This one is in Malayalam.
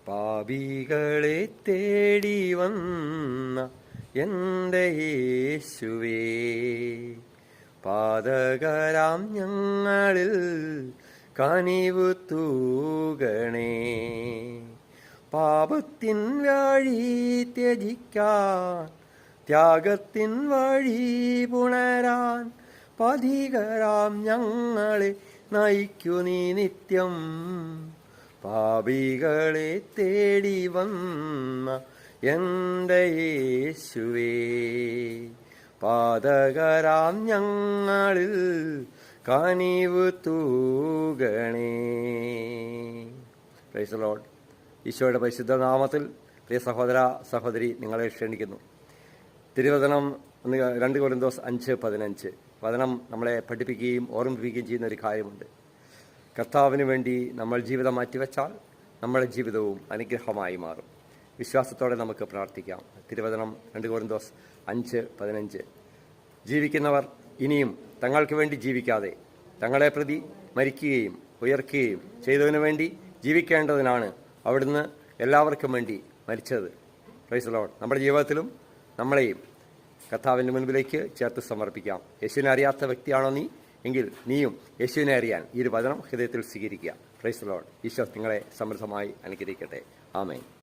പാപികളെ തേടി വന്ന എൻ്റെ യേശുവേ, പാതകരാം ഞങ്ങളിൽ കനിവു തൂകണേ. പാപത്തിൻ വഴി ത്യജിക്കാൻ, ത്യാഗത്തിൻ വഴി പുണരാൻ, പഥികരാം ഞങ്ങളെ നയിക്കു നീ നിത്യം. പാപികളെ തേടി വന്ന എൻ്റെ യേശുവേ, പാതകരാം ഞങ്ങളിൽ കനിവു തൂകണേ. Praise the lord. ഈശോയുടെ പരിശുദ്ധ നാമത്തിൽ പ്രിയ സഹോദര സഹോദരി നിങ്ങളെ ക്ഷണിക്കുന്നു. തിരുവചനം 2 കൊരിന്തോസ് 5:15 വചനം നമ്മളെ പഠിപ്പിക്കുകയും ഓർമ്മിപ്പിക്കുകയും ചെയ്യുന്ന ഒരു കാര്യമുണ്ട്. കർത്താവിന് വേണ്ടി നമ്മൾ ജീവിതം മാറ്റിവെച്ചാൽ നമ്മുടെ ജീവിതവും അനുഗ്രഹമായി മാറും. വിശ്വാസത്തോടെ നമുക്ക് പ്രാർത്ഥിക്കാം. തിരുവചനം 2 കൊരിന്തോസ് 5:15 ജീവിക്കുന്നവർ ഇനിയും തങ്ങൾക്ക് വേണ്ടി ജീവിക്കാതെ തങ്ങളെ പ്രതി മരിക്കുകയും ഉയർക്കുകയും ചെയ്തതിനു വേണ്ടി ജീവിക്കേണ്ടതിനാണ് അവിടുന്ന് എല്ലാവർക്കും വേണ്ടി മരിച്ചത്. Price the Lord. നമ്മുടെ ജീവിതത്തിലും നമ്മളെയും കർത്താവിൻ്റെ മുൻപിലേക്ക് ചേർത്ത് സമർപ്പിക്കാം. യേശുവിനെ അറിയാത്ത വ്യക്തിയാണോ നീ എങ്കിൽ നീയും യേശുവിനെ അറിയാൻ ഈ ഒരു വചനം ഹൃദയത്തിൽ സ്വീകരിക്കുക. Price the Lord. ഈശോ നിങ്ങളെ സമൃദ്ധമായി അനുഗ്രഹിക്കട്ടെ. ആമേൻ.